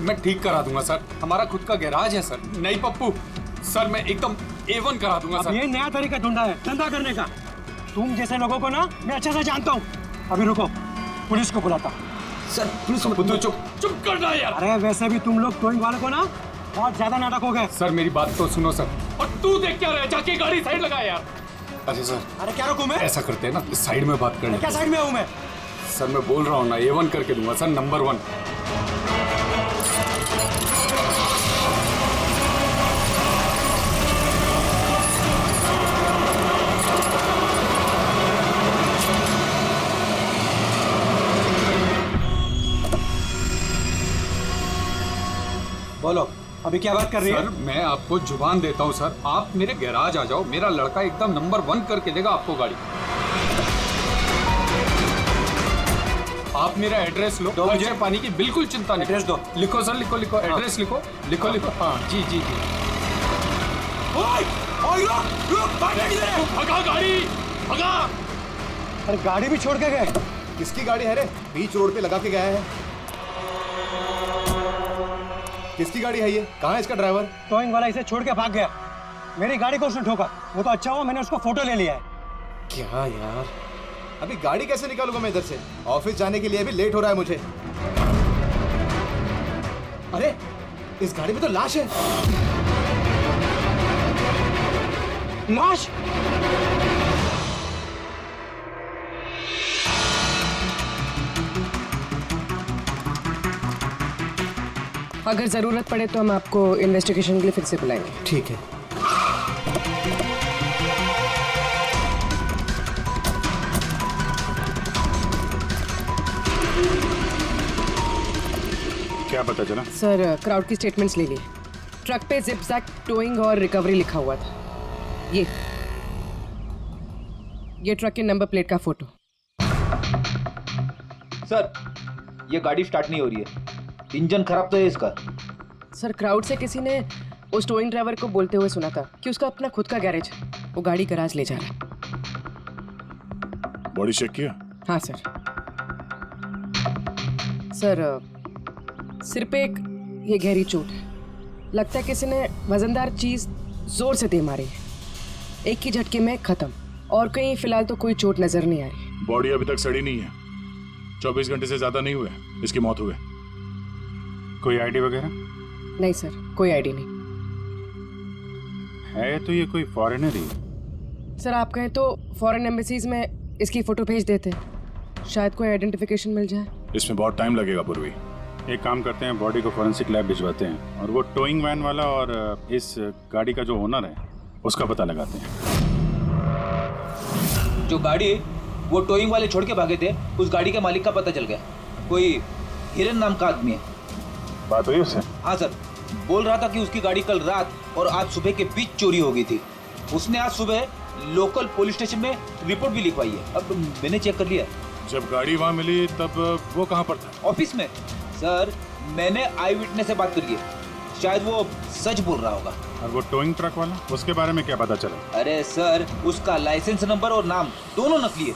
मैं ठीक करा दूंगा सर, हमारा खुद का गैराज है सर। नहीं पप्पू सर, मैं एकदम A1 करा दूंगा सर। ये नया तरीका ढूंढा है धंधा करने का। तुम जैसे लोगों को ना मैं अच्छे से जानता हूँ। अभी रुको, पुलिस को बुलाता हूँ। सर पुलिस को तो चुप करना यार। अरे वैसे भी तुम लोग टोइंग वाले को ना बहुत ज्यादा नाटक हो गए। सर मेरी बात तो सुनो सर। और तू देख क्या रहा है, जाके गाड़ी साइड लगा यार। अरे सर, अरे क्या रुकूं मैं? ऐसा करते हैं ना, इस साइड में बात करने। क्या साइड में हूँ मैं? सर मैं बोल रहा हूँ ना, A1 करके दूंगा सर, नंबर 1। बोलो अभी क्या बात कर रही है? सर मैं आपको जुबान देता हूँ सर, आप मेरे गैराज आ जाओ, मेरा लड़का एकदम नंबर 1 करके देगा आपको गाड़ी। आप मेरा एड्रेस लो, मुझे पानी की बिल्कुल चिंता नहीं। एड्रेस दो। लिखो सर, लिखो एड्रेस लिखो। हाँ जी जी जी। भगा गाड़ी, भगा। अरे गाड़ी भी छोड़ के गए। किसकी गाड़ी है रे? बीच रोड पे लगा के गया है। किसकी गाड़ी है ये? कहाँ है इसका ड्राइवर? टोइंग वाला इसे छोड़ के भाग गया। मेरी गाड़ी को उसने ठोका। वो तो अच्छा हुआ मैंने उसको फोटो ले लिया है। क्या यार, अभी गाड़ी कैसे निकालूंगा मैं इधर से? ऑफिस जाने के लिए अभी लेट हो रहा है मुझे। अरे इस गाड़ी में तो लाश है। लाश? अगर जरूरत पड़े तो हम आपको इन्वेस्टिगेशन के लिए फिर से बुलाएंगे। ठीक है। क्या पता चला? सर क्राउड की स्टेटमेंट्स ले लिए। ट्रक पे जिप-जैक टोइंग और रिकवरी लिखा हुआ था। ये ट्रक के नंबर प्लेट का फोटो। सर ये गाड़ी स्टार्ट नहीं हो रही है, इंजन खराब तो है इसका। सर क्राउड से किसी ने उस टोइंग ड्राइवर को बोलते हुए सुना था कि उसका अपना खुद का गैरेज है, वो गाड़ी गैराज ले जा रहा है। बॉडी चेक किया? हाँ सर। सर सिर पे एक ये गहरी चोट है, लगता है किसी ने वजनदार चीज जोर से दे मारी है। एक ही झटके में खत्म, और कहीं फिलहाल तो कोई चोट नजर नहीं आ रही। बॉडी अभी तक सड़ी नहीं है, 24 घंटे से ज्यादा नहीं हुए इसकी मौत हुई। कोई आईडी वगैरह? नहीं सर, कोई आईडी नहीं है। तो ये कोई फॉरेनर ही? सर आप कहें तो फॉरेन एम्बेसीज में इसकी फोटो भेज देते, शायद कोई आइडेंटिफिकेशन मिल जाए। इसमें बहुत टाइम लगेगा पूर्वी। एक काम करते हैं, बॉडी को फॉरेंसिक लैब भिजवाते हैं और वो टोइंग वैन वाला और इस गाड़ी का जो ओनर है उसका पता लगाते हैं। जो गाड़ी वो टोइंग वाले छोड़ के भागे थे, उस गाड़ी के मालिक का पता चल गया। कोई हिरन नाम का आदमी है। बात हुई उससे? हाँ सर, बोल रहा था कि उसकी गाड़ी कल रात और आज सुबह के बीच चोरी हो गई थी। उसने आज सुबह लोकल पुलिस स्टेशन में रिपोर्ट भी लिखवाई है। अब मैंने चेक कर लिया। जब गाड़ी वहाँ मिली तब वो कहाँ पर था? ऑफिस में। सर मैंने आई विटनेस से बात करी है, शायद वो सच बोल रहा होगा। और वो टोइंग ट्रक वाला, उसके बारे में क्या पता चला? अरे सर उसका लाइसेंस नंबर और नाम दोनों नकली है।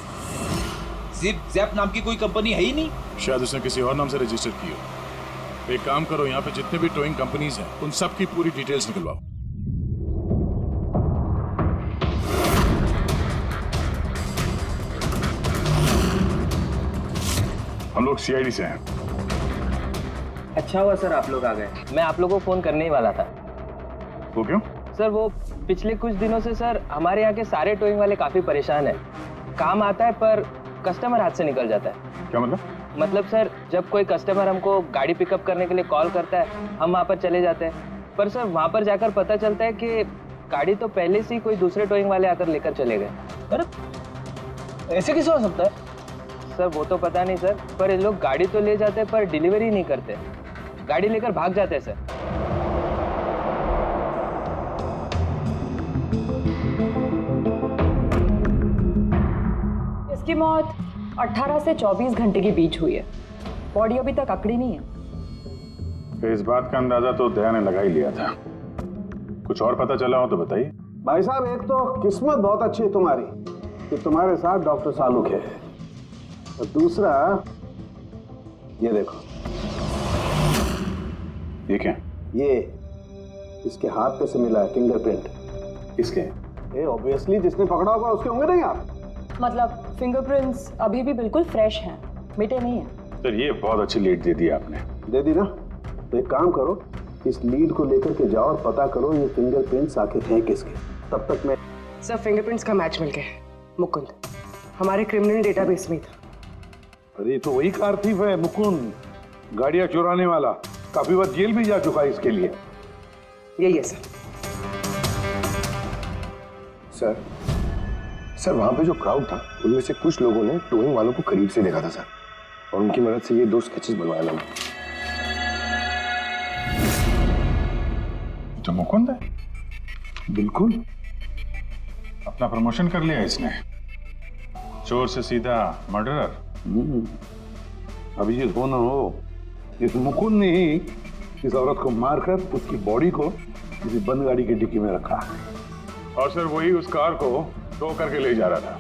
जिप जैप नाम की कोई कंपनी है ही नहीं। शायद उसने किसी और नाम से रजिस्टर की हो। एक काम करो, यहाँ पे जितने भी टोइंग कंपनीज हैं उन सब की पूरी डिटेल्स निकलवाओ। हम लोग CID से हैं। अच्छा हुआ सर आप लोग आ गए, मैं आप लोगों को फोन करने ही वाला था। वो क्यों? सर वो पिछले कुछ दिनों से सर हमारे यहाँ के सारे टोइंग वाले काफी परेशान हैं। काम आता है पर कस्टमर हाथ से निकल जाता है। क्या मतलब? मतलब सर जब कोई कस्टमर हमको गाड़ी पिकअप करने के लिए कॉल करता है, हम वहाँ पर चले जाते हैं, पर सर वहाँ पर जाकर पता चलता है कि गाड़ी तो पहले से ही कोई दूसरे टोइंग वाले आकर लेकर चले गए। अरे ऐसे कैसे हो सकता है? सर वो तो पता नहीं सर, पर ये लोग गाड़ी तो ले जाते हैं पर डिलीवरी नहीं करते, गाड़ी लेकर भाग जाते हैं सर। इसकी मौत 18 से 24 घंटे के बीच हुई है। बॉडी अभी तक अकड़ी नहीं है। तो इस बात का अंदाजा तो दया ने लगा ही लिया था। कुछ और पता चला हो तो बताइए। भाई साहब एक तो किस्मत बहुत अच्छी है तुम्हारी कि तुम्हारे साथ डॉक्टर सालुक है, और दूसरा ये देखो ये क्या? ये इसके हाथ पे से मिला है फिंगरप्रिंट। किसके? ये ऑब्वियसली जिसने पकड़ा होगा उसके होंगे नहीं आप? मतलब फिंगरप्रिंट्स अभी भी बिल्कुल फ्रेश हैं, मिटे नहीं हैं। सर ये बहुत अच्छी लीड दे दी आपने। दे दी ना? तो एक काम करो, इस लीड को लेकर के जाओ और पता करो ये फिंगरप्रिंट्स आखिर हैं किसके। तब तक मैं सर फिंगरप्रिंट्स का मैच मिल गया है। मुकुंद हमारे क्रिमिनल डेटाबेस में ही था। अरे तो वही कार थीफ है मुकुंद, गाड़ियां चुराने वाला। काफी बार जेल भी जा चुका है इसके लिए। यही है सर। सर वहां पे जो क्राउड था उनमें से कुछ लोगों ने टोइंग वालों को करीब से देखा था सर, और उनकी मदद से ये 2 स्केचेस बनवाया मैंने। तो मुकुंद है? बिल्कुल। अपना प्रमोशन कर लिया इसने, चोर से सीधा मर्डरर। अभी ये हो ना हो, इस मुकुंद ने ही इस औरत को मारकर उसकी बॉडी को किसी बंद गाड़ी की डिक्की में रखा। और सर वही उस कार को टो करके ले जा रहा था।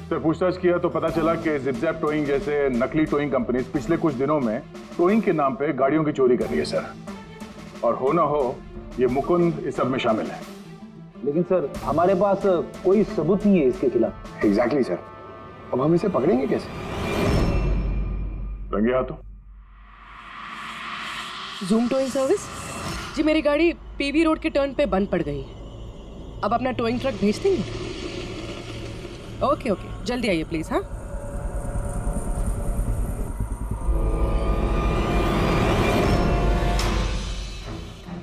सर पूछताछ किया तो पता चला कि जिप-जैप टोइंग जैसे नकली टोइंग कंपनीज पिछले कुछ दिनों में टोइंग के नाम पे गाड़ियों की चोरी कर रही है सर। और हो ना हो ये मुकुंद इस सब में शामिल है। लेकिन सर हमारे पास कोई सबूत नहीं है इसके खिलाफ। एग्जैक्टली सर, अब हम इसे पकड़ेंगे कैसे? रंगे हाथों। जूम टोइंग सर्विस जी, मेरी गाड़ी पीवी रोड के टर्न पे बंद पड़ गई है। अब अपना टोइंग ट्रक भेज देंगे? ओके ओके, जल्दी आइए प्लीज। हाँ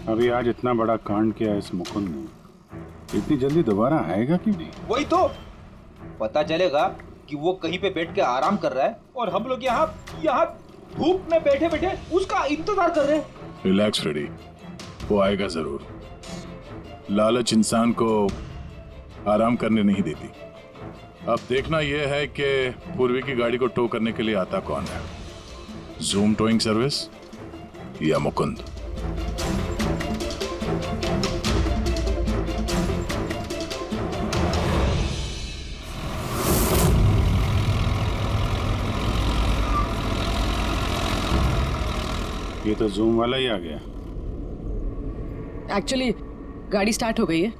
अभी आज इतना बड़ा कांड किया इस मुकुंद ने, इतनी जल्दी दोबारा आएगा क्यों नहीं? वही तो पता चलेगा कि वो कहीं पे बैठ के आराम कर रहा है और हम लोग यहाँ धूप में बैठे बैठे उसका इंतजार कर रहे हैं। रिलैक्स फ्रेडी, वो आएगा जरूर। लालच इंसान को आराम करने नहीं देती। अब देखना यह है कि पूर्वी की गाड़ी को टो करने के लिए आता कौन है, जूम टोइंग सर्विस या मुकुंद। ये तो जूम वाला ही आ गया। एक्चुअली गाड़ी स्टार्ट हो गई है,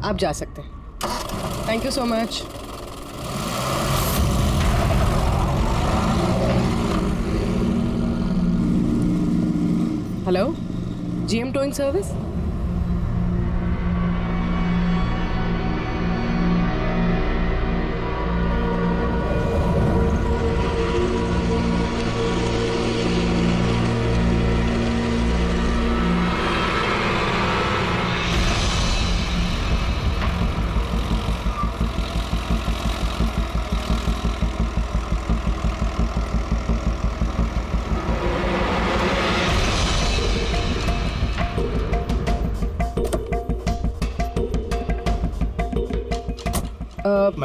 आप जा सकते हैं। Thank you so much. Hello, GM towing service.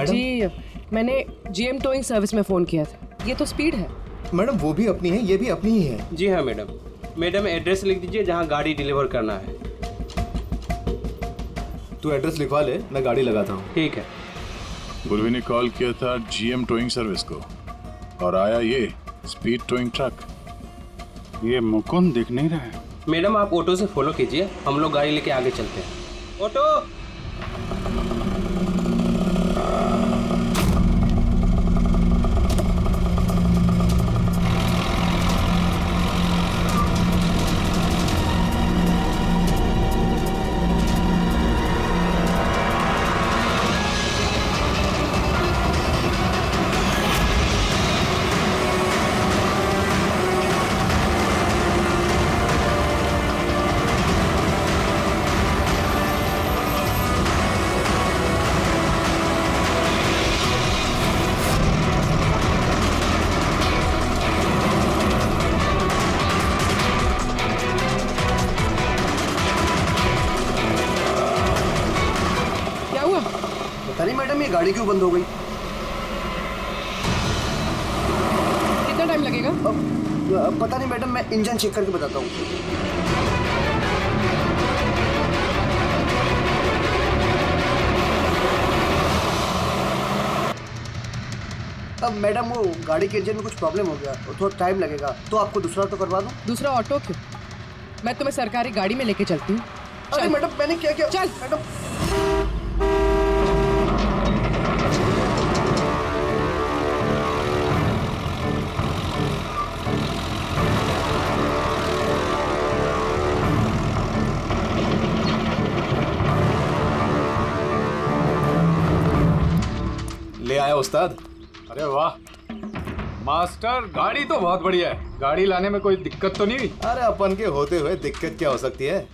जी मैंने जीएम टोइंग सर्विस में फ़ोन किया था। ये तो स्पीड है। मैडम वो भी अपनी है, ये भी अपनी ही है। जी हाँ मैडम। मैडम एड्रेस लिख दीजिए जहाँ गाड़ी डिलीवर करना है। तू एड्रेस लिखवा ले, मैं गाड़ी लगाता हूँ। ठीक है। पूर्वी ने कॉल किया था जीएम टोइंग सर्विस को और आया ये स्पीड टोइंग ट्रक। ये मुकुंद दिख नहीं रहा है। मैडम आप ऑटो से फॉलो कीजिए, हम लोग गाड़ी लेके आगे चलते हैं। ऑटो। पता नहीं मैडम ये गाड़ी क्यों बंद हो गई। कितना टाइम लगेगा? पता नहीं मैडम, मैं इंजन चेक करके बताता हूँ। अब मैडम वो गाड़ी के इंजन में कुछ प्रॉब्लम हो गया, तो थोड़ा टाइम लगेगा, तो आपको दूसरा ऑटो करवा दूँ? दूसरा ऑटो क्यों? मैं तुम्हें सरकारी गाड़ी में लेके चलती हूँ। अरे मैडम मैंने क्या किया? चल मैडम ले आया उस्ताद। अरे वाह मास्टर, गाड़ी तो बहुत बढ़िया है। गाड़ी लाने में कोई दिक्कत तो नहीं हुई? अरे अपन के होते हुए दिक्कत क्या हो सकती है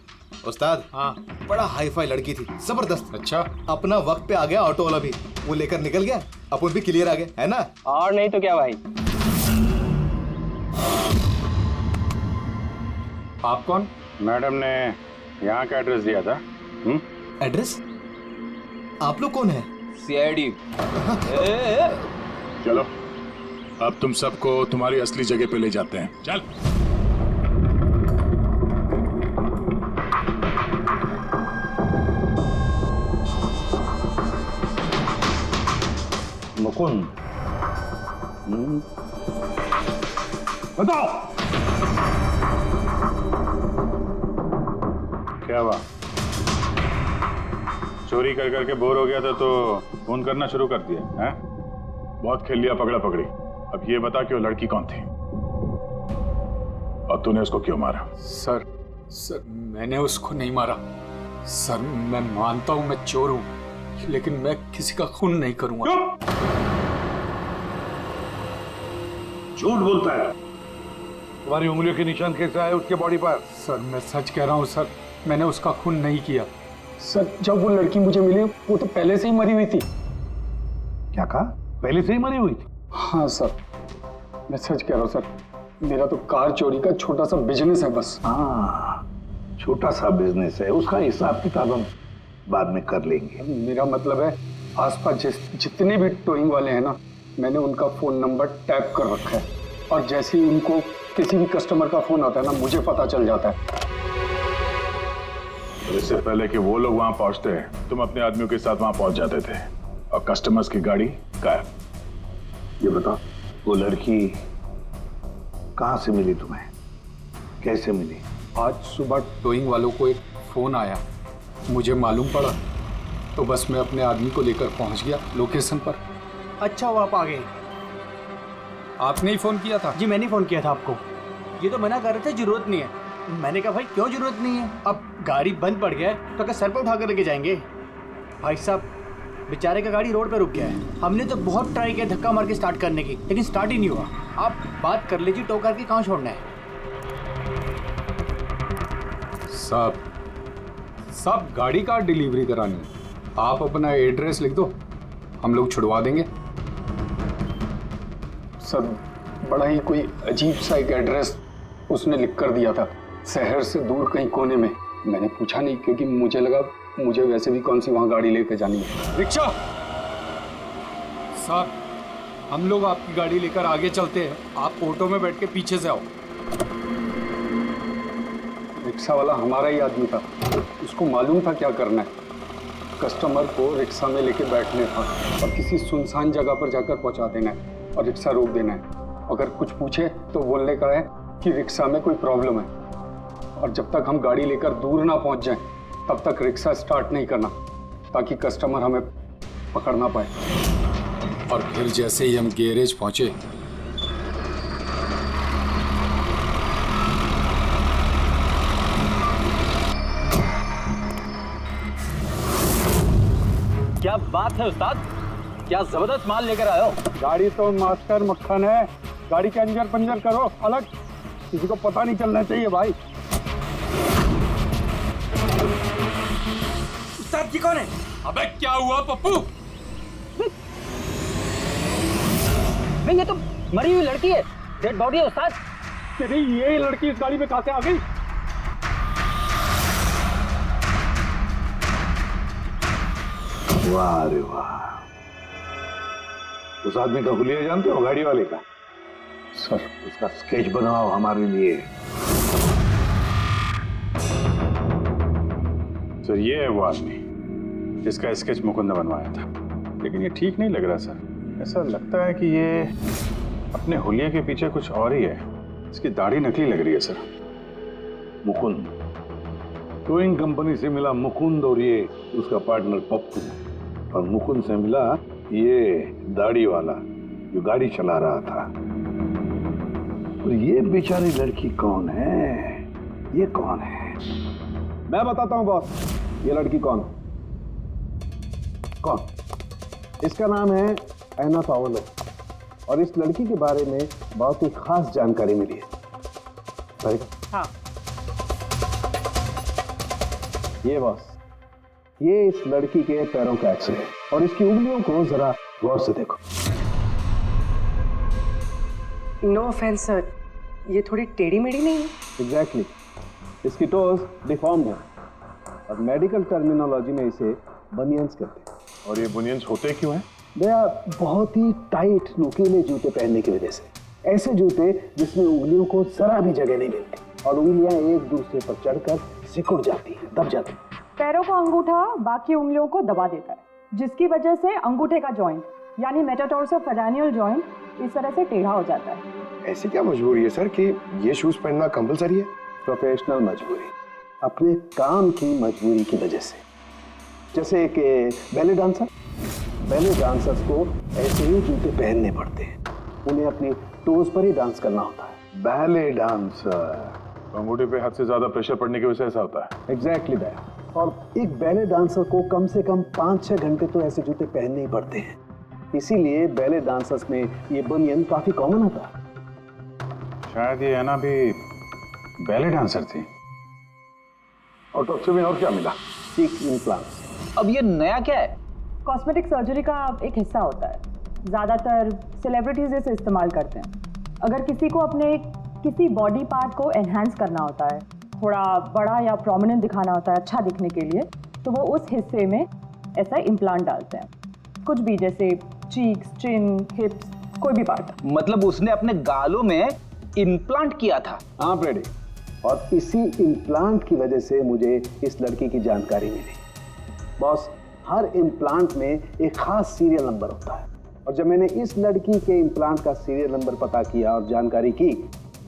उस्ताद? हाँ। बड़ा हाई फाई लड़की थी, जबरदस्त। अच्छा। अपना वक्त पे आ गया ऑटो वाला भी, वो लेकर निकल गया, अपन भी क्लियर आ गए, है ना? और नहीं तो क्या भाई। आप कौन? मैडम ने यहाँ का एड्रेस दिया था। एड्रेस? आप लोग कौन है? सीआईडी। चलो अब तुम सबको तुम्हारी असली जगह पे ले जाते हैं। चल। मुकुंद, बताओ क्या हुआ? चोरी कर करके बोर हो गया था तो फोन करना शुरू कर दिया है? बहुत खेल लिया पकड़ा पकड़ी। अब ये बता कि वो लड़की कौन थी और तूने उसको क्यों मारा? सर मैंने उसको नहीं मारा। सर मैं मानता हूं मैं चोर हूं, लेकिन मैं किसी का खून नहीं करूंगा। झूठ बोलता है। तुम्हारी उंगलियों के निशान कैसे आए उसके बॉडी पर? सर मैं सच कह रहा हूं सर, मैंने उसका खून नहीं किया। सर जब वो लड़की मुझे मिली वो तो पहले से ही मरी हुई थी। क्या कहा? पहले से ही मरी हुई थी? हाँ सर, मैं सच कह रहा हूँ सर। मेरा तो कार चोरी का छोटा सा बिजनेस है बस। हाँ, छोटा सा बिजनेस है, उसका हिसाब किताब हम बाद में कर लेंगे। मेरा मतलब है आसपास जितने भी टोइंग वाले हैं ना, मैंने उनका फोन नंबर टैप कर रखा है और जैसे ही उनको किसी भी कस्टमर का फोन आता है ना, मुझे पता चल जाता है। इससे पहले कि वो लोग वहां पहुंचते तुम अपने आदमियों के साथ वहां पहुंच जाते थे और कस्टमर्स की गाड़ी गायब। ये बताओ, वो लड़की कहाँ से मिली तुम्हें? कैसे मिली? आज सुबह टोइंग वालों को एक फोन आया, मुझे मालूम पड़ा तो बस मैं अपने आदमी को लेकर पहुंच गया लोकेशन पर। अच्छा हुआ आप आ गए। आपने ही फोन किया था? जी मैंने फोन किया था आपको। ये तो मना कर रहे थे जरूरत नहीं है। मैंने कहा भाई क्यों जरूरत नहीं है, अब गाड़ी बंद पड़ गया है तो क्या सर पर उठा कर लेके जाएंगे? भाई साहब बेचारे का गाड़ी रोड पे रुक गया है। हमने तो बहुत ट्राई किया धक्का मार के स्टार्ट करने की, लेकिन स्टार्ट ही नहीं हुआ। आप बात कर लीजिए, टो करके कहाँ छोड़ना है? साहब गाड़ी का डिलीवरी करानी है, आप अपना एड्रेस लिख दो, हम लोग छुड़वा देंगे। सर बड़ा ही कोई अजीब सा एक एड्रेस उसने लिख कर दिया था, शहर से दूर कहीं कोने में। मैंने पूछा नहीं क्योंकि मुझे लगा मुझे वैसे भी कौन सी वहां गाड़ी लेकर जानी है। रिक्शा साहब, हम लोग आपकी गाड़ी लेकर आगे चलते हैं, आप ऑटो में बैठ के पीछे से आओ। रिक्शा वाला हमारा ही आदमी था, उसको मालूम था क्या करना है। कस्टमर को रिक्शा में लेके बैठने था और किसी सुनसान जगह पर जाकर पहुंचा देना है और रिक्शा रोक देना है। अगर कुछ पूछे तो बोलने का है कि रिक्शा में कोई प्रॉब्लम है, और जब तक हम गाड़ी लेकर दूर ना पहुंच जाएं तब तक रिक्शा स्टार्ट नहीं करना, ताकि कस्टमर हमें पकड़ ना पाए। और फिर जैसे ही हम गैरेज पहुंचे, क्या बात है उस्ताद, क्या जबरदस्त माल लेकर आए हो। गाड़ी तो मास्टर मक्खन है, गाड़ी के अंजर पंजर करो अलग, किसी को पता नहीं चलना चाहिए भाई। उस्ताद जी कौन है? अबे क्या हुआ पप्पू? भाई ये तो मरी हुई लड़की है, डेड बॉडी है उस्ताद। तेरी ये लड़की इस गाड़ी में कहां से आ गई? वाह रे वाह, उस आदमी का हुलिया जानते हो, गाड़ी वाले का? सर उसका स्केच बनाओ हमारे लिए। सर ये है वो आदमी जिसका स्केच मुकुंद ने बनवाया था, लेकिन ये ठीक नहीं लग रहा सर। ऐसा लगता है कि ये अपने हुलिया के पीछे कुछ और ही है। इसकी दाढ़ी नकली लग रही है सर। मुकुंद। टोइंग कंपनी से मिला मुकुंद और ये उसका पार्टनर पप्पू, और मुकुंद से मिला ये दाढ़ी वाला जो गाड़ी चला रहा था। और ये बेचारी लड़की कौन है? ये कौन है? मैं बताता हूँ बॉस, ये लड़की कौन? कौन? इसका नाम है एना पाओलो, और इस लड़की के बारे में बहुत ही खास जानकारी मिली है। हाँ। ये बॉस, ये इस लड़की के पैरों का एक्सरे है, और इसकी उंगलियों को जरा गौर से देखो। नो ऑफेंस सर, ये थोड़ी टेढ़ी मेढ़ी नहीं है? एग्जैक्टली, इसकी टोज डिफॉर्म्ड है, और मेडिकल टर्मिनोलॉजी में इसे बनियंस कहते हैं। और ये बुनियंस होते क्यों हैं? भैया, बहुत ही टाइट नुकीले जूते पहनने की वजह से। ऐसे जूते जिसमें उंगलियों को जरा भी जगह नहीं मिलती, और उंगलियां एक दूसरे पर चढ़कर सिकुड़ जाती हैं, दब जाती हैं। पैरों का अंगूठा बाकी उंगलियों को दबा देता है, जिसकी वजह से अंगूठे का जॉइंट यानी मेटाटार्सोफेरेनियल जॉइंट इस तरह से टेढ़ा हो जाता है। ऐसी क्या मजबूरी है सर कि ये शूज पहनना कंपलसरी है? प्रोफेशनल मजबूरी, अपने काम की मजबूरी की वजह से। जैसे कि बैले डांसर्स को ऐसे ही जूते पहनने पड़ते हैं, उन्हें अपनी टोज पर ही डांस करना होता है। बैले डांसर, अंगूठे पे हद से ज्यादा प्रेशर पड़ने की वजह से ऐसा होता है। एग्जैक्टली भैया, और एक बैले डांसर को कम से कम 5-6 घंटे तो ऐसे जूते पहनने ही पड़ते हैं। इसीलिए बैले डांसर्स में ये बनियन काफी कॉमन होता है। शायद ये एना भी बैले डांसर थी। और डॉक्टर में और क्या मिला? चीक इम्प्लांट्स। अब ये नया क्या है? कॉस्मेटिक सर्जरी का एक हिस्सा होता है, ज़्यादातर सेलिब्रिटीज इसे इस्तेमाल करते हैं। अगर किसी को अपने किसी बॉडी पार्ट को एनहांस करना होता है, थोड़ा बड़ा या प्रोमिनेंट दिखाना होता है अच्छा दिखने के लिए, तो वो उस हिस्से में ऐसा इम्प्लांट डालते हैं। कुछ भी, जैसे चीक्स, चिन, हिप्स, कोई भी पार्ट। मतलब उसने अपने गालों में इम्प्लांट किया था? हाँ फ्रेडी, और इसी इम्प्लांट की वजह से मुझे इस लड़की की जानकारी मिली। बॉस, हर इम्प्लांट में एक खास सीरियल नंबर होता है, और जब मैंने इस लड़की के इम्प्लांट का सीरियल नंबर पता किया और जानकारी की,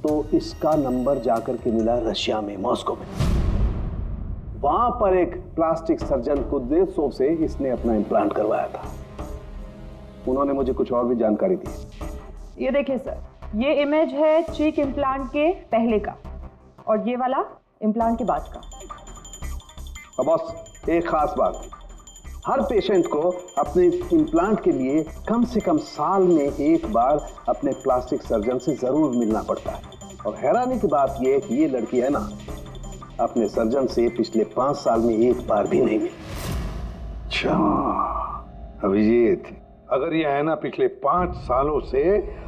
तो इसका नंबर जाकर के मिला रशिया में, मॉस्को में। वहां पर एक प्लास्टिक सर्जन कुद्रेसोव से इसने अपना इम्प्लांट करवाया था। उन्होंने मुझे कुछ और भी जानकारी दी। ये देखिए सर, ये इमेज है चीक इम्प्लांट के पहले का, और ये वाला इम्प्लांट के बाद का। अब बॉस, एक खास बात, हर पेशेंट को अपने इम्प्लांट के लिए कम से कम साल में एक बार अपने प्लास्टिक सर्जन से जरूर मिलना पड़ता है। और हैरानी की बात यह है कि ये लड़की है ना, अपने सर्जन से पिछले 5 साल में एक बार भी नहीं मिली। अच्छा अभिजीत, अगर ये है ना पिछले 5 सालों से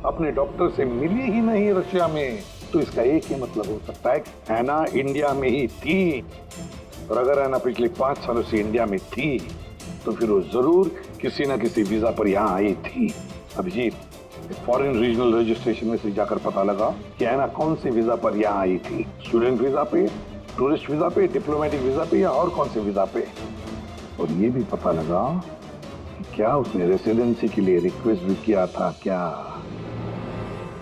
अपने डॉक्टर से मिली ही नहीं रशिया में, तो इसका एक ही मतलब हो सकता है कि ऐना इंडिया में ही थी। और अगर ऐना पिछले 5 सालों से इंडिया में थी, तो फिर वो जरूर किसी ना किसी वीजा पर यहाँ आई थी। अभिजीत, फॉरेन रीजनल रजिस्ट्रेशन में से जाकर पता लगा कि ऐना कौन से वीजा पर यहाँ आई थी। स्टूडेंट वीजा पे, टूरिस्ट वीजा पे, डिप्लोमेटिक वीजा पे, या और कौन से वीजा पे। और ये भी पता लगा कि क्या उसने रेसिडेंसी के लिए रिक्वेस्ट भी किया था क्या,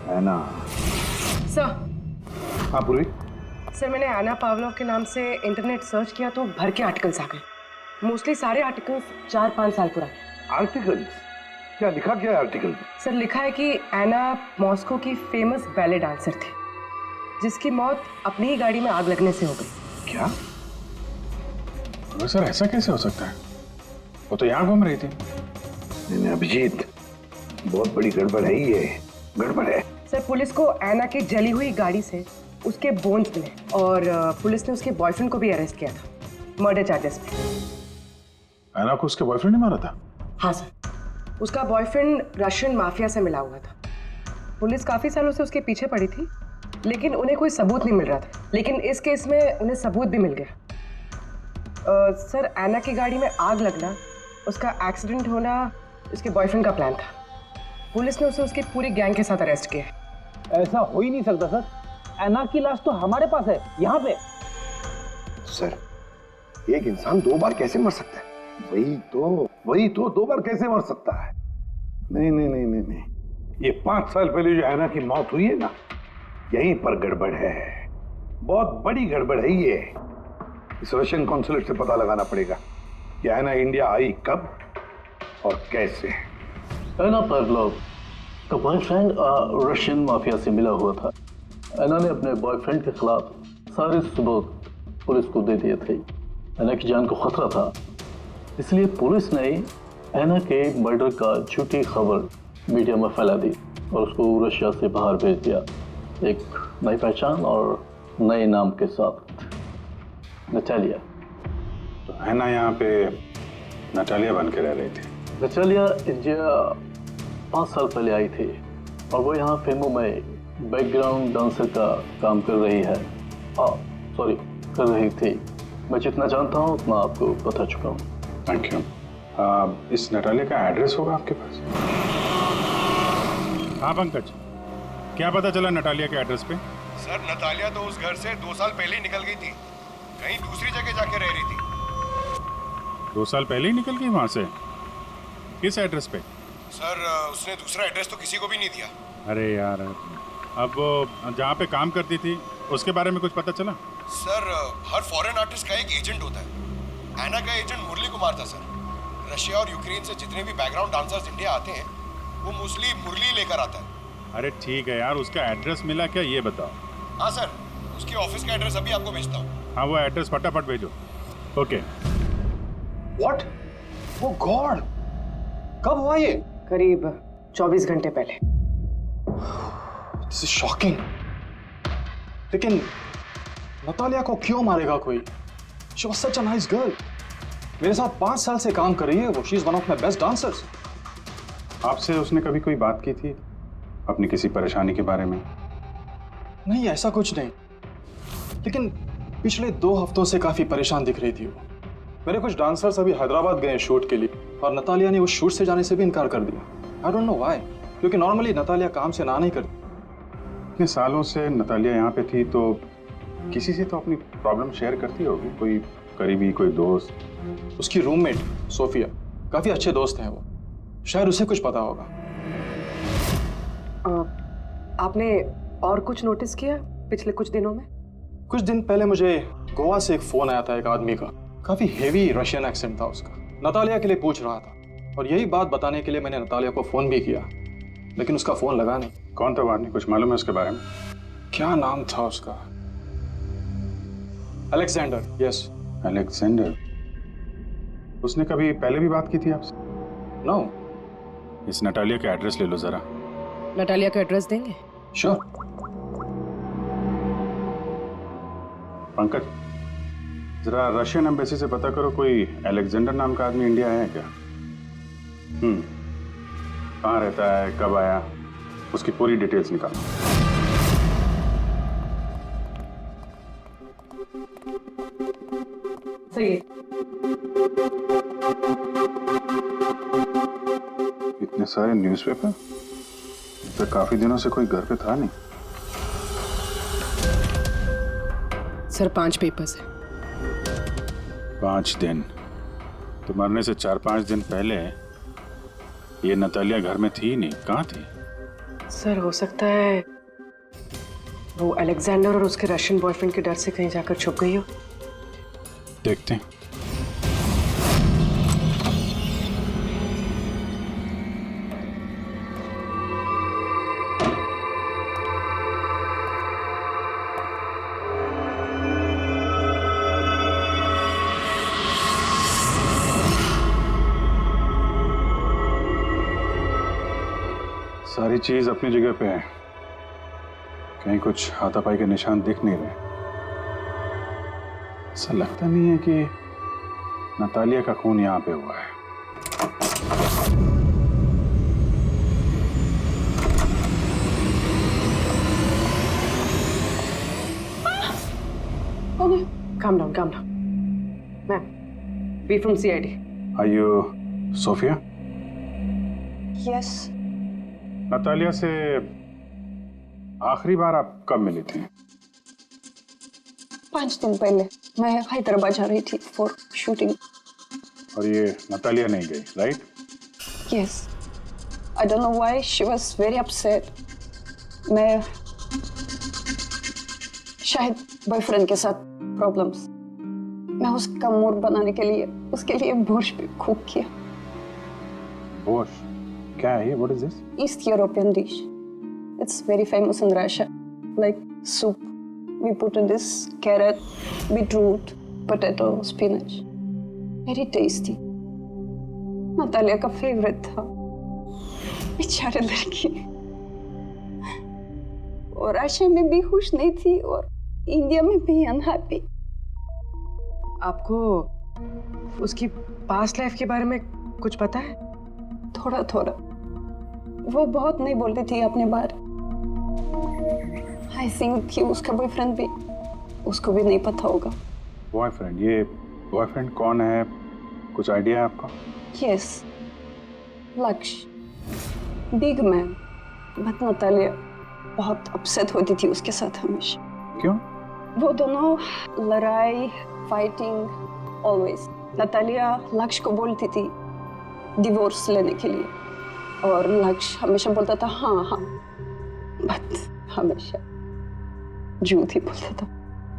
है ना? सर। हाँ पूर्वी। सर, मैंने एना पावलोव के नाम से इंटरनेट सर्च किया तो भर के आर्टिकल्स आ गए। मोस्टली सारे आर्टिकल्स 4-5 साल पुराने। आर्टिकल्स? क्या लिखा क्या है आर्टिकल? सर, लिखा है कि एना मॉस्को की फेमस बैले डांसर थी, जिसकी मौत अपनी ही गाड़ी में आग लगने से हो गई। क्या? सर ऐसा कैसे हो सकता है? वो तो यहाँ घूम रही थी। नहीं अभिजीत, बहुत बड़ी गड़बड़ है, ये गड़बड़ है। सर, पुलिस को एना की जली हुई गाड़ी से उसके बोन्स मिले, और पुलिस ने उसके बॉयफ्रेंड को भी अरेस्ट किया था मर्डर चार्जेस पे। एना को उसके बॉयफ्रेंड ने मारा था? हाँ सर, उसका बॉयफ्रेंड रशियन माफिया से मिला हुआ था। पुलिस काफी सालों से उसके पीछे पड़ी थी, लेकिन उन्हें कोई सबूत नहीं मिल रहा था। लेकिन इस केस में उन्हें सबूत भी मिल गया। सर, एना की गाड़ी में आग लगना, उसका एक्सीडेंट होना उसके बॉयफ्रेंड का प्लान था। पुलिस ने उसे उसकी पूरी गैंग के साथ अरेस्ट किया। ऐसा हो ही नहीं सकता सर, एना की लाश तो हमारे पास है यहाँ पे। सर, एक इंसान 2 बार कैसे मर सकता है? वही तो 2 बार कैसे मर सकता है? नहीं, ये 5 साल पहले जो ऐना की मौत हुई है ना, यहीं पर गड़बड़ है। बहुत बड़ी गड़बड़ है ये। इस रशियन कॉन्सुलेट से पता लगाना पड़ेगा कि ऐना इंडिया आई कब और कैसे। ऐना पावलोव का बॉयफ्रेंड रशियन माफिया से मिला हुआ था। ऐना ने अपने बॉयफ्रेंड के खिलाफ सारे सबूत पुलिस को दे दिए थे। ऐना की जान को खतरा था, इसलिए पुलिस ने ऐना के मर्डर का झूठी खबर मीडिया में फैला दी और उसको रशिया से बाहर भेज दिया, एक नई पहचान और नए नाम के साथ, नटालिया। तो ऐना यहाँ पे नटालिया बन के रह रही थी। नटालिया इंडिया 5 साल पहले आई थी और वो यहाँ फिल्मों में बैकग्राउंड डांसर का काम कर रही है। कर रही थी। मैं जितना जानता हूँ उतना आपको बता चुका हूँ। Thank you. इस नटालिया का एड्रेस होगा आपके पास? हाँ पंकज, क्या पता चला नटालिया के एड्रेस पे? सर, नतालिया तो उस घर से 2 साल पहले ही निकल गई थी, कहीं दूसरी जगह जाके रह रही थी। 2 साल पहले ही निकल गई वहाँ से? किस एड्रेस पे? सर, उसने दूसरा एड्रेस तो किसी को भी नहीं दिया। अरे यार, अब वो जहाँ पे काम करती थी उसके बारे में कुछ पता चला? सर, हर फॉरेन आर्टिस्ट का एक एजेंट होता है। ऐना का एजेंट मुरली कुमार था सर। रशिया और यूक्रेन से जितने भी बैकग्राउंड डांसर्स इंडिया आते हैं वो मोस्टली मुरली लेकर आता है। अरे ठीक है यार, उसका एड्रेस मिला क्या ये बताओ। हाँ सर, उसकी ऑफिस का एड्रेस अभी आपको भेजता हूँ। हाँ, वो एड्रेस फटाफट भेजो। ओके। व्हाट? ओह गॉड, कब हुआ ये? करीब 24 घंटे पहले। This is shocking. लेकिन नतालिया को क्यों मारेगा कोई? She was such a nice girl. मेरे साथ 5 साल से काम कर रही है वो। She is one of my best dancers. आपसे उसने कभी कोई बात की थी अपनी किसी परेशानी के बारे में? नहीं, ऐसा कुछ नहीं, लेकिन पिछले 2 हफ्तों से काफी परेशान दिख रही थी वो। मेरे कुछ डांसर्स अभी हैदराबाद गए शूट के लिए और नतालिया ने उस शूट से जाने से भी इनकार कर दिया। आई डोंट नो व्हाई, क्योंकि नॉर्मली नतालिया काम से ना नहीं करती। इतने सालों से नतालिया यहाँ पे थी तो किसी से तो अपनी प्रॉब्लम शेयर करती होगी, कोई करीबी, कोई दोस्त। उसकी रूममेट सोफिया, काफी अच्छे दोस्त हैं वो, शायद उसे कुछ पता होगा। आपने और कुछ नोटिस किया पिछले कुछ दिनों में? कुछ दिन पहले मुझे गोवा से एक फोन आया था एक आदमी का, काफी हेवी रशियन एक्सेंट था उसका। नतालिया के लिए पूछ रहा था और यही बात बताने के लिए मैंने नतालिया को फोन भी किया, लेकिन उसका फोन लगा नहीं। कौन था वो आदमी, कुछ मालूम है उसके बारे में? क्या नाम था उसका? अलेक्जेंडर। Yes, Alexander. उसने कभी पहले भी बात की थी आपसे? नो। इस नटालिया का एड्रेस ले लो जरा। नटालिया का एड्रेस देंगे? श्योर। पंकज, जरा रशियन एम्बेसी से पता करो कोई अलेक्जेंडर नाम का आदमी इंडिया है क्या? कहाँ रहता है, कब आया, उसकी पूरी डिटेल्स निकालो। सही है। इतने सारे न्यूज़पेपर, तो काफी दिनों से कोई घर पे था नहीं। सर 5 पेपर्स है। 5 दिन? तो मरने से 4-5 दिन पहले ये नतालिया घर में थी नहीं, कहाँ थी? सर हो सकता है वो अलेक्जेंडर और उसके रशियन बॉयफ्रेंड के डर से कहीं जाकर छुप गई हो। देखते हैं। सारी चीज अपनी जगह पे है, कहीं कुछ हाथापाई के निशान दिख नहीं रहे। ऐसा लगता नहीं है कि नतालिया का खून यहाँ पे हुआ है। Calm down, calm down. Ma'am, we from CID. Are you Sophia? Yes. Natalia से आखिरी बार आप कब मिली थी? 5 दिन पहले मैं हैदराबाद जा रही थी फॉर शूटिंग। और ये नतालिया नहीं गई, right? Yes. I don't know why she was very upset. शायद बॉयफ्रेंड के साथ प्रॉब्लम्स। मैं उसका मूड बनाने के लिए उसके लिए बोर्श भी कुक किया। बोर्श क्या है ये? What is this? East European dish. It's very famous in Russia, like soup. We put in this carrot, beetroot, potato, spinach. Very tasty. Natalia का फेवरेट था। बेचारे लड़की और रशिया में भी खुश नहीं थी और इंडिया में भी अनहैप्पी। आपको उसकी पास्ट लाइफ के बारे में कुछ पता है? थोड़ा थोड़ा। वो बहुत नहीं बोलती थी अपने बारे। आई थिंक कि उसका बॉयफ्रेंड भी उसको भी नहीं पता होगा। बॉयफ्रेंड? ये बॉयफ्रेंड कौन है, कुछ आइडिया है आपका? यस, लक्ष्य, बिग मैन। बट नतालिया बहुत अपसेट होती थी उसके साथ हमेशा। क्यों? वो दोनों लड़ाई, फाइटिंग ऑलवेज। नतालिया लक्ष्य को बोलती थी डिवोर्स लेने के लिए और लक्ष्य हमेशा बोलता था हाँ हाँ, बट हमेशा झूठ ही बोलता था।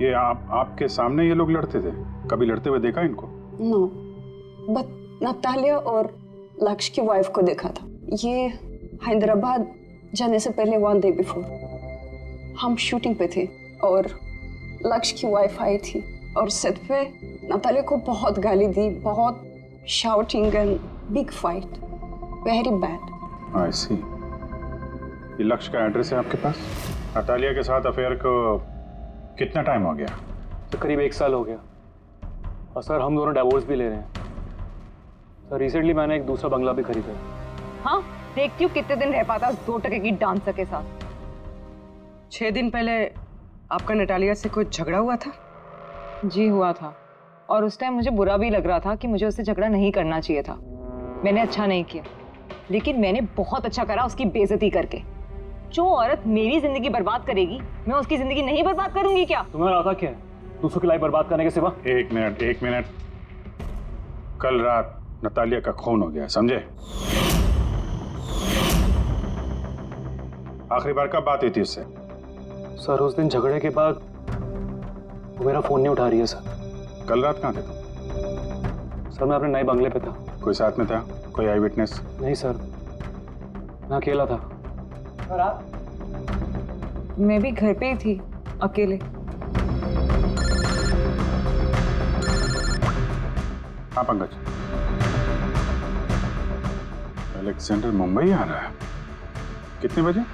ये आपके सामने ये लोग लड़ते थे? कभी लड़ते हुए देखा इनको? नो, बट नतालिया और लक्ष्य की वाइफ को देखा था। ये हैदराबाद जाने से पहले 1 डे बिफोर हम शूटिंग पे थे और लक्ष्य की वाइफ आई थी और सेट पे नतालिया को बहुत गाली दी, बहुत shouting and big fight, very bad. I see. ये लक्ष्य का एड्रेस है आपके पास? नतालिया के साथ अफेयर को कितना टाइम हो गया? तो करीब 1 साल हो गया और सर हम दोनों डिवोर्स भी ले रहे हैं। सर रिसेंटली मैंने एक दूसरा बंगला भी खरीदा। हाँ, देखती हूँ कितने दिन रह पाता 2 टके की डांसर के साथ। 6 दिन पहले आपका नटालिया से कुछ झगड़ा हुआ था? जी हुआ था और उस टाइम मुझे बुरा भी लग रहा था कि मुझे उससे झगड़ा नहीं करना चाहिए था। मैंने अच्छा नहीं किया, लेकिन मैंने बहुत अच्छा करा उसकी बेइज्जती करके। जो औरत मेरी जिंदगी बर्बाद करेगी, मैं उसकी जिंदगी नहीं बर्बाद करूंगी क्या? तुम्हारा आता क्या है दूसरों की लाइफ बर्बाद करने के सिवा? एक मिनट। कल रात नतालिया का खून हो गया, समझे? आखिरी बार कब बात हुई थी उससे? सर उस दिन झगड़े के बाद वो मेरा फोन नहीं उठा रही है सर। कल रात कहाँ थे तुम? सर मैं अपने नए बंगले पे था। कोई साथ में था? कोई आई विटनेस? नहीं सर, मैं अकेला था। और आप? मैं भी घर पे ही थी, अकेले। हाँ पंकज, अलेक्जेंडर मुंबई आ रहा है। कितने बजे?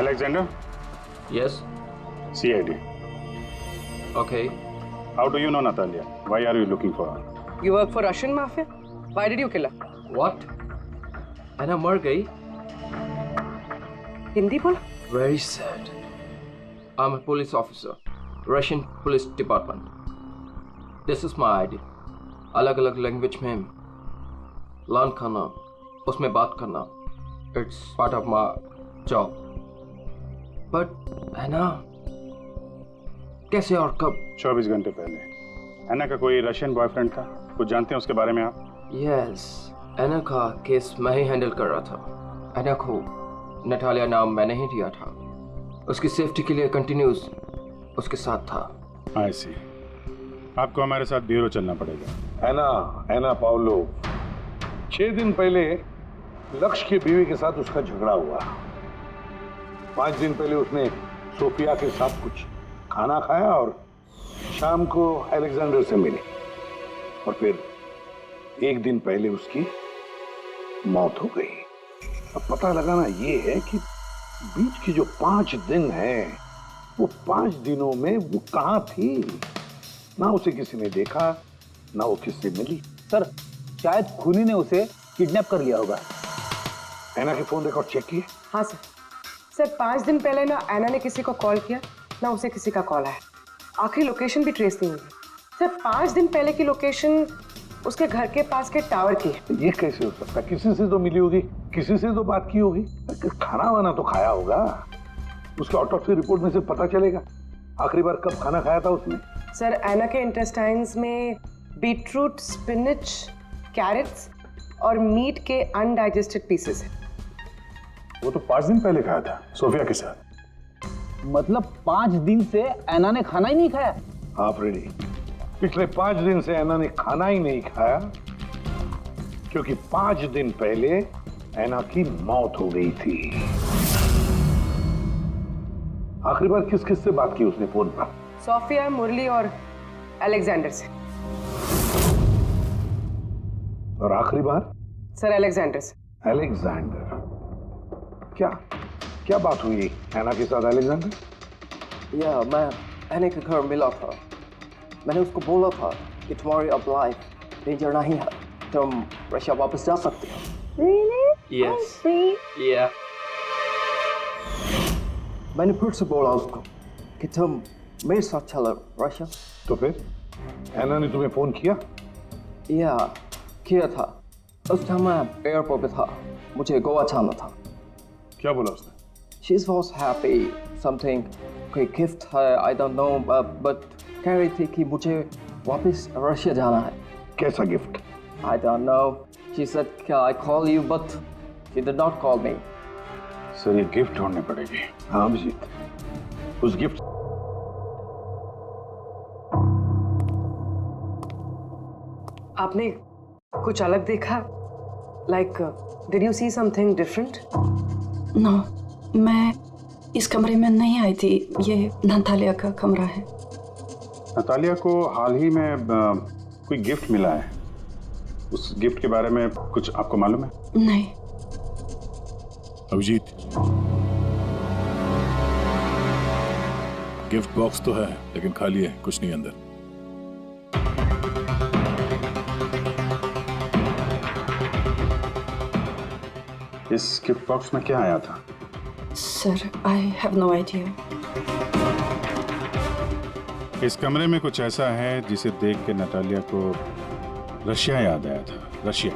Alexander? Yes. CID. Okay. How do you know Natalia? Why are you looking for her? You work for Russian mafia? Why did you kill her? What? Anna मर गई? हिंदी बोल? Very sad. I'm a police officer, Russian Police Department. This is my ID. अलग-अलग language में learn करना, उसमें बात करना, it's part of my job. But Anna, कैसे और कब? 24 घंटे पहले एना का कोई रशियन बॉयफ्रेंड था, कुछ जानते हैं उसके बारे में आप? Yes, एना का केस मैं ही हैंडल कर रहा था। एना को नटालिया नाम मैंने ही दिया था। उसकी सेफ्टी के लिए कंटिन्यूस उसके साथ था। I see. आपको हमारे साथ ब्यूरो चलना पड़ेगा। एना पाउलो, 6 दिन पहले लक्ष्य की बीवी के साथ उसका झगड़ा हुआ। 5 दिन पहले उसने सोफिया के साथ कुछ खाना खाया और शाम को अलेक्जेंडर से मिली और फिर 1 दिन पहले उसकी मौत हो गई। अब पता लगाना ये है कि बीच की जो 5 दिन है वो 5 दिनों में वो कहाँ थी। ना उसे किसी ने देखा, ना वो किससे मिली। सर शायद खूनी ने उसे किडनैप कर लिया होगा। एना के फोन रिकॉर्ड चेक किए? हाँ सर 5 दिन पहले ना एना ने किसी को कॉल किया, ना उसे किसी का कॉल आया। आखिरी लोकेशन भी ट्रेस नहीं हुई। सर 5 दिन पहले की लोकेशन उसके घर के पास के टावर की है। ये कैसे हो सकता है? किसी से तो मिली होगी, किसी से तो बात की होगी, खाना वाना तो खाया होगा। उसके ऑटोप्सी रिपोर्ट में से पता चलेगा। आखिरी बार कब खाना खाया था उसने? सर ऐना के इंटेस्टाइन्स में बीटरूट, स्पिनच, कैरेट्स और मीट के अनडाइजेस्टेड पीसेस हैं। वो तो 5 दिन पहले खाया था सोफिया के साथ। मतलब 5 दिन से ऐना ने खाना ही नहीं खाया? हाँ फ्रेडी, पिछले 5 दिन से ऐना ने खाना ही नहीं खाया क्योंकि 5 दिन पहले ऐना की मौत हो गई थी। आखिरी बार किस किस से बात की उसने फोन पर? सोफिया, मुरली और अलेक्जेंडर से। और आखिरी बार? सर अलेक्जेंडर से। अलेक्जेंडर? क्या क्या बात हुई ऐना के साथ अलेक्जेंडर? या मैं ऐना के घर मिला था। मैंने उसको बोला था कि तुम्हारी अब लाइफ डेंजर नहीं है, तुम रशिया वापस जा सकते हो। Really? Yes. Oh, see? Yeah. मैंने फिर से बोला उसको कि तुम मेरे साथ चलो रशिया। तो फिर ऐना ने तुम्हें फोन किया? या किया था। उस टाइम मैं एयरपोर्ट पे था, मुझे गोवा जाना था। क्या बोला उसने? She was happy, something कोई गिफ्ट है, I don't know, but कह रही थी कि मुझे वापस रशिया जाना है। कैसा gift? I don't know. She said, "Can I call you?" But she did not call me. Sir ये गिफ्ट ढूंढनी पड़ेगी। हाँ अभिजीत, उस गिफ्ट आपने कुछ अलग देखा? Like, did you see something different? No, मैं इस कमरे में नहीं आई थी। ये नतालिया का कमरा है। नतालिया को हाल ही में कोई गिफ्ट मिला है। उस गिफ्ट के बारे में कुछ आपको मालूम है? नहीं। अभिजीत, गिफ्ट बॉक्स तो है लेकिन खाली है, कुछ नहीं अंदर। इस गिफ्ट बॉक्स में क्या आया था? Sir, I have no idea. इस कमरे में कुछ ऐसा है जिसे देख के नतालिया को रशिया याद आया था। रशिया?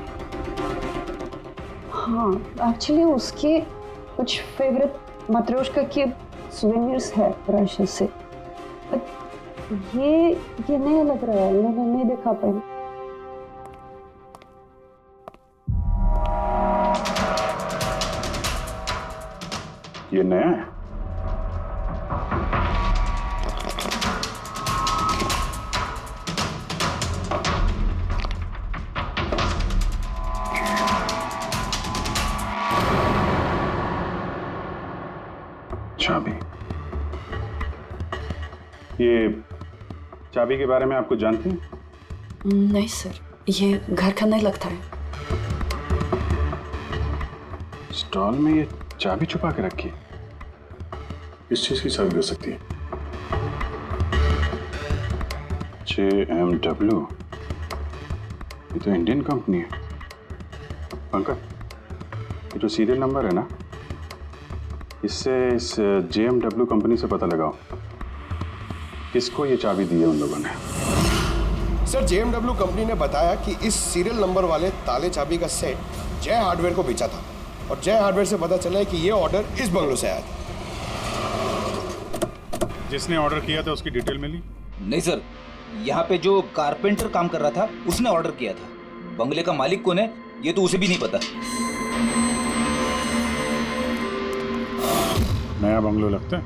हाँ, एक्चुअली उसके कुछ फेवरेट मात्रोश्का के सुवेनियर्स है रशिया से। ये नया लग रहा है, मैंने नहीं देखा पहले। ये नया है? चाबी। ये चाबी के बारे में आप कुछ जानते हैं? नहीं सर, ये घर का नहीं लगता है। स्टॉल में ये चाबी छुपा के रखी है। किस चीज की चाबी हो सकती है? JMW, ये तो इंडियन कंपनी है। पंकज, ये जो सीरियल नंबर है ना, इससे इस JMW कंपनी से पता लगाओ किसको ये चाबी दी है उन लोगों ने। सर, JMW कंपनी ने बताया कि इस सीरियल नंबर वाले ताले चाबी का सेट जय हार्डवेयर को बेचा था और जय हार्डवेयर से पता चला है कि ये ऑर्डर इस बंगलो से आया था। जिसने ऑर्डर किया था उसकी डिटेल मिली? नहीं सर, यहाँ पे जो कारपेंटर काम कर रहा था उसने ऑर्डर किया था। बंगले का मालिक कौन है ये तो उसे भी नहीं पता। नया बंगलो लगता है।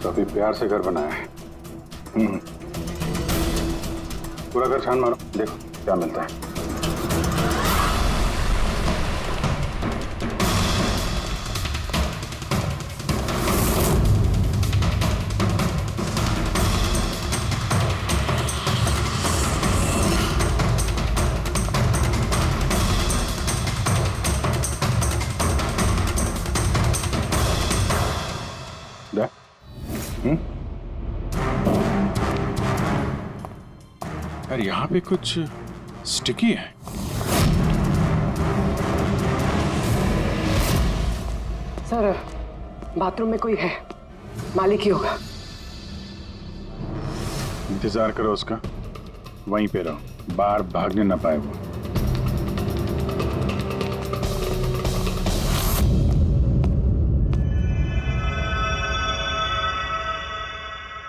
काफी प्यार से घर बनाया है। पूरा घर छान मारो, देखो क्या मिलता है। यार यहाँ पे कुछ स्टिकी है। सर बाथरूम में कोई है, मालिक ही होगा। इंतजार करो उसका, वहीं पे रहो, बाहर भागने ना पाए वो।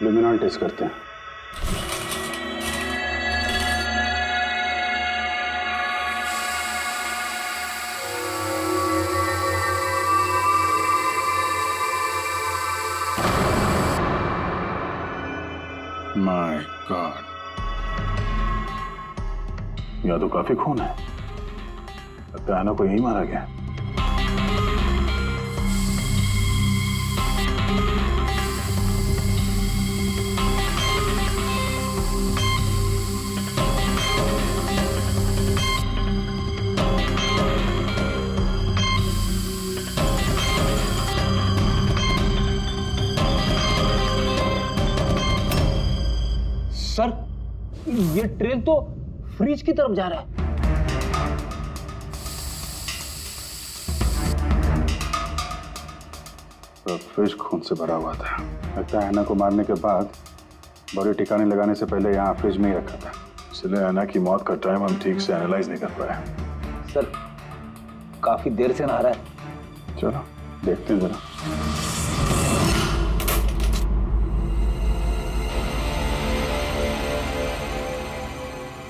लुमिनॉल टेस्ट करते हैं। माय गॉड, यहाँ तो काफी खून है, लगता है ना को यही मारा गया। सर ये ट्रेन तो फ्रिज की तरफ जा रहा है। तो फ्रिज खून से भरा हुआ था। लगता है ऐना को मारने के बाद बॉडी ठिकाने लगाने से पहले यहाँ फ्रिज में ही रखा था, इसलिए ऐना की मौत का टाइम हम ठीक से एनालाइज नहीं कर पाए। सर काफी देर से नहा रहा है। चलो देखते हैं जरा।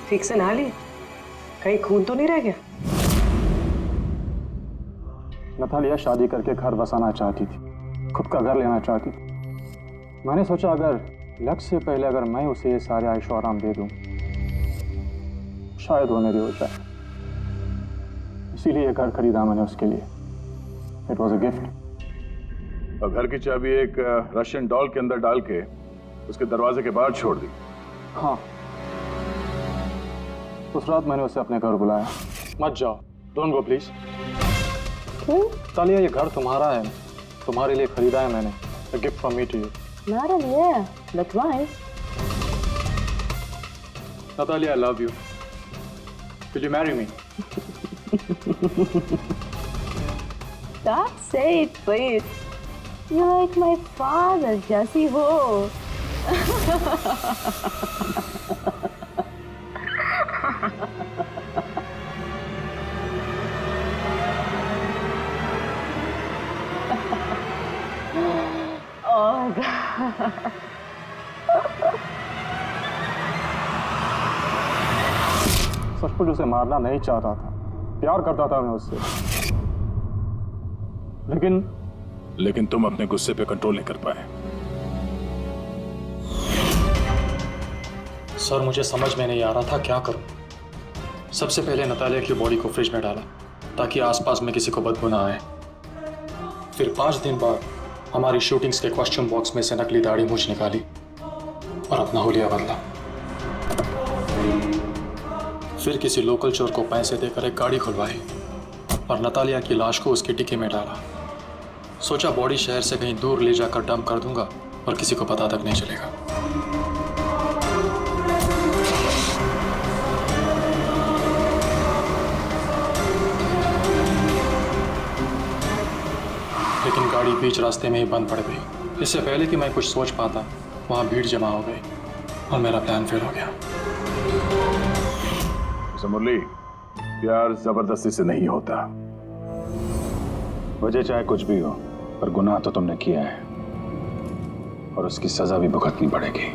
ठीक से नहा लिए, कहीं खून तो नहीं रह गया? नतालिया शादी करके घर बसाना चाहती थी, खुद का घर लेना चाहती थी। मैंने सोचा अगर लक्ष्य से पहले अगर मैं उसे ये सारे आयशो आराम दे दूं, शायद वो मेरी हो जाए। इसीलिए घर खरीदा मैंने उसके लिए। It was a gift. और घर की चाबी एक रशियन डॉल के अंदर डाल के उसके दरवाजे के बाहर छोड़ दी। हाँ, उस रात मैंने उसे अपने घर बुलाया। मत जाओ, डोंट गो प्लीज। तालिया, ये घर तुम्हारा है, तुम्हारे लिए खरीदा है मैंने। A gift from me to you. Natalia, but why? Natalia, I love you. Will you marry me? Stop, say it, please. You're like my father, Jesse ho. Oh God. सचमुच उसे मारना नहीं चाहता था, प्यार करता था मैं उससे, लेकिन तुम अपने गुस्से पे कंट्रोल नहीं कर पाए। सर मुझे समझ में नहीं आ रहा था क्या करूं। सबसे पहले नतालिया की बॉडी को फ्रिज में डाला ताकि आसपास में किसी को बदबू ना आए। फिर 5 दिन बाद हमारी शूटिंग्स के कॉस्ट्यूम बॉक्स में से नकली दाढ़ी मूंछ निकाली और अपना हुलिया बदला। फिर किसी लोकल चोर को पैसे देकर एक गाड़ी खुलवाई और नतालिया की लाश को उसकी डिक्की में डाला। सोचा बॉडी शहर से कहीं दूर ले जाकर डंप कर दूंगा और किसी को पता तक नहीं चलेगा। लेकिन गाड़ी बीच रास्ते में ही बंद पड़ गई। इससे पहले कि मैं कुछ सोच पाता, वहां भीड़ जमा हो गई और मेरा प्लान फेल हो गया। मुरली, प्यार जबरदस्ती से नहीं होता। वजह चाहे कुछ भी हो, पर गुनाह तो तुमने किया है और उसकी सजा भी भुगतनी पड़ेगी।